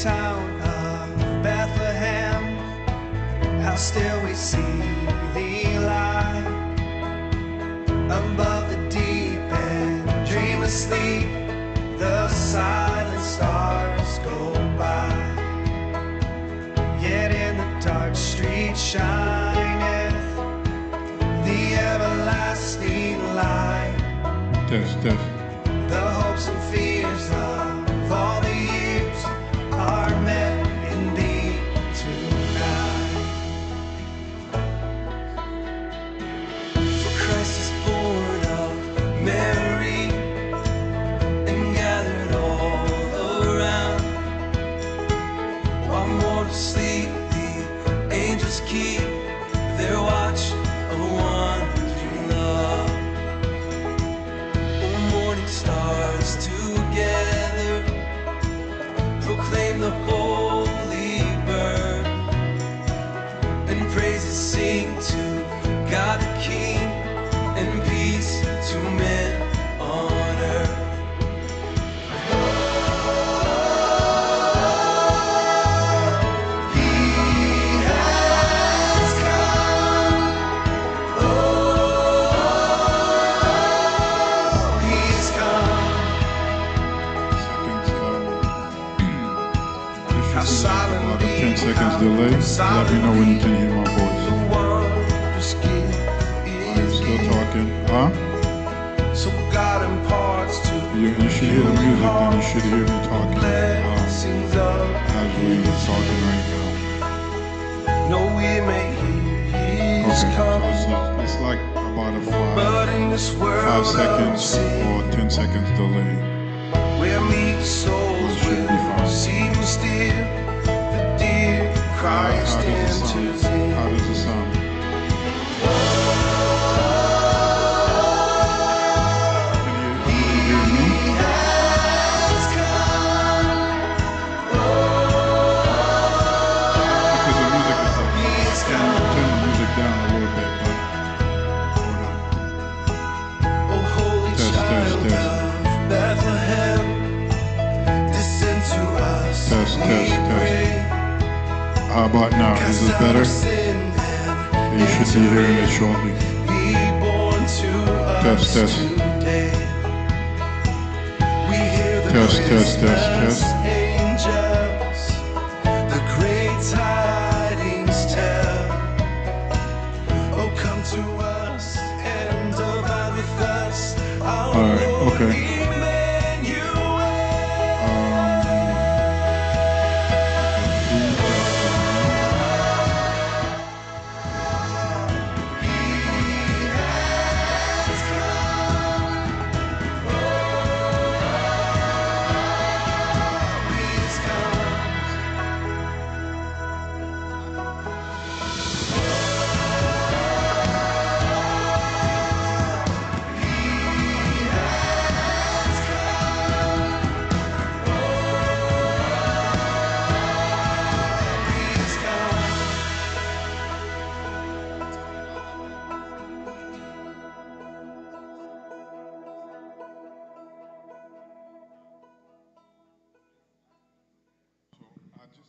town of Bethlehem, how still we see thee lie above the deep and dreamless sleep. The silent stars go by, yet in the dark street shineth the everlasting light. The hopes and fears of all the years are met in thee tonight. For Christ is born of Mary and gathered all around. While mortals sleep, the angels keep their watch of wondering love. Oh, morning stars together proclaim the holy birth, and praises sing to God the King, and peace to men on earth. About a 10 seconds delay. Let me know when you can hear my voice. I'm still talking. Huh? So God imparts to you should hear the music, then you should hear me talking. As we talking right now. No, we may hear His coming. So it's like about a But in this world 5 seconds or 10 seconds delay. where meek souls will receive and steal the dear Christ enters in. How does it sound? How about now? Is this better? You should be hearing it shortly. Test, test. Test, test, test, test. The great tidings tell. Oh, come to us and abide with us. All right, okay.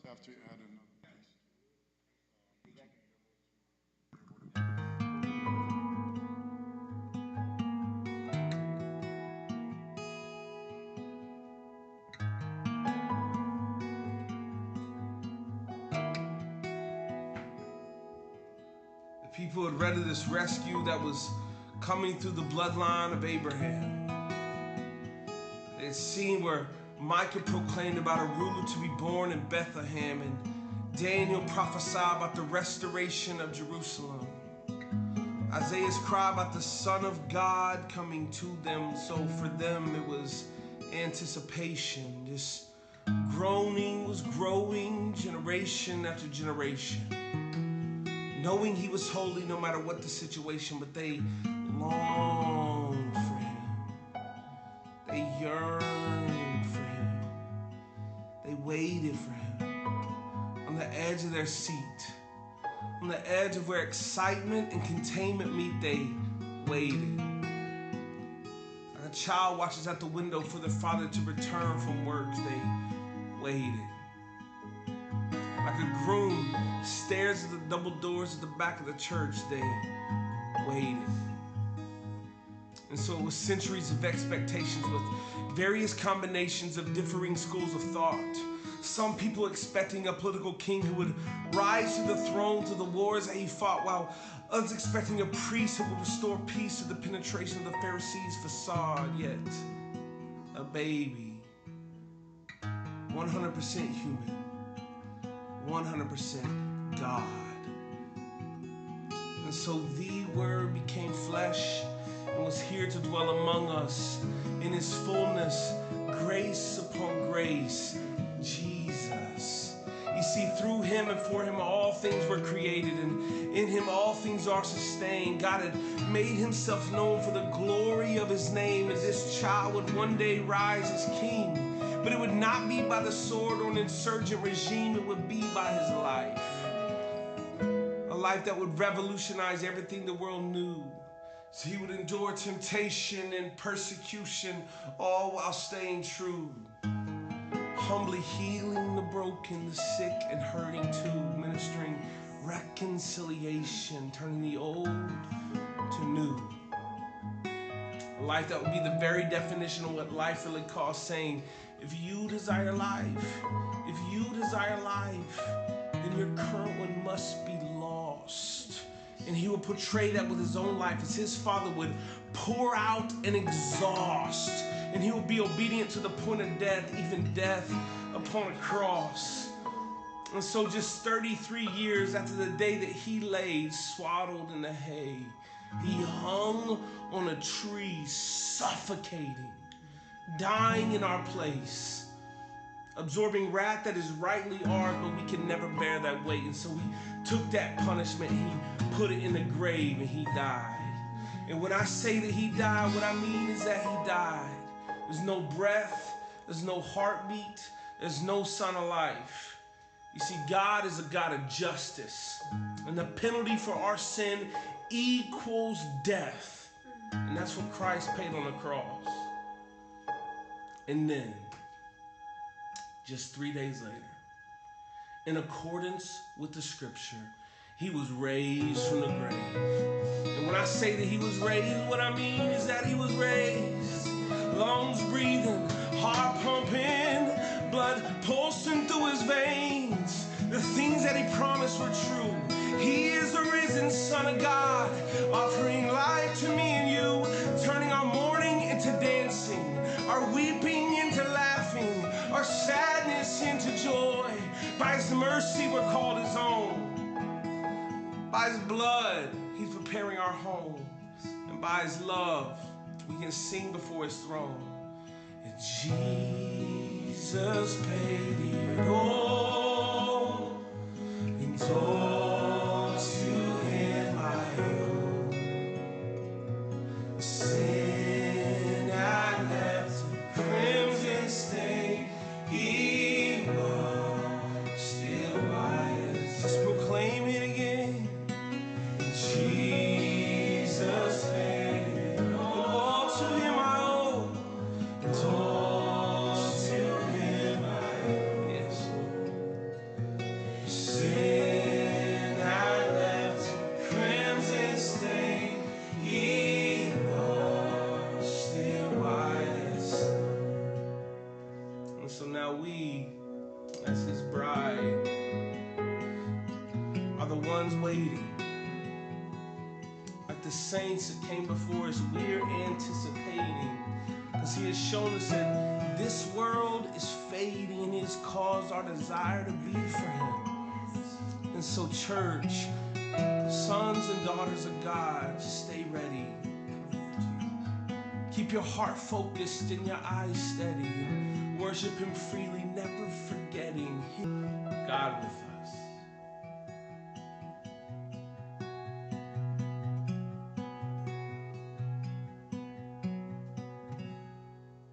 Have to add another The people had read of this rescue that was coming through the bloodline of Abraham. They had seen where Micah proclaimed about a ruler to be born in Bethlehem, and Daniel prophesied about the restoration of Jerusalem. Isaiah's cry about the Son of God coming to them. So for them it was anticipation. This groaning was growing generation after generation, knowing He was holy no matter what the situation, but they longed for Him. They yearned for Him. They waited for Him on the edge of their seat, on the edge of where excitement and containment meet. They waited. Like a child watches out the window for their father to return from work. They waited. Like a groom stares at the double doors at the back of the church, they waited. And so it was centuries of expectations with various combinations of differing schools of thought. Some people expecting a political king who would rise to the throne through the wars that he fought, while others expecting a priest who would restore peace to the penetration of the Pharisees' facade. Yet, a baby, 100% human, 100% God. And so the Word became flesh and was here to dwell among us in his fullness, grace upon grace, Jesus. You see, through him and for him all things were created, and in him all things are sustained. God had made himself known for the glory of his name, and this child would one day rise as king. But it would not be by the sword or an insurgent regime, it would be by his life. A life that would revolutionize everything the world knew. So he would endure temptation and persecution, all while staying true. Humbly healing the broken, the sick, and hurting too. Ministering reconciliation, turning the old to new. A life that would be the very definition of what life really costs, saying, if you desire life, then your current one must be lost. And he would portray that with his own life as his Father would pour out and exhaust. And he would be obedient to the point of death, even death upon a cross. And so just 33 years after the day that he lay swaddled in the hay, he hung on a tree, suffocating, dying in our place, absorbing wrath that is rightly ours, but we can never bear that weight. And so he took that punishment and he put it in the grave, and he died. And when I say that he died, what I mean is that he died. There's no breath, there's no heartbeat, there's no sign of life. You see, God is a God of justice, and the penalty for our sin equals death. And that's what Christ paid on the cross. And then, just 3 days later, in accordance with the scripture, he was raised from the grave. And when I say that he was raised, what I mean is that he was raised. Lungs breathing, heart pumping, blood pulsing through his veins. The things that he promised were true. He is the risen Son of God, offering life to me and you, turning our mourning into dancing, our weeping into laughing, our sadness into joy. By his mercy we're called his own. By his blood he's preparing our homes. And by his love we can sing before his throne. And Jesus paid it all, and all to him I owe. Sin I left a crimson stain, he washed it white. Just proclaim it again. Jesus paid it all, to him I owe, and all to him I owe. Yes. Sin I left crimson stain, he washed it white as snow. And so now we, as his bride, are the ones waiting. Like the saints that came before us, we're anticipating, because he has shown us that this world is fading and he has caused our desire to be for him. And so church, sons and daughters of God, stay ready. Keep your heart focused and your eyes steady. Worship him freely, never forgetting God with us.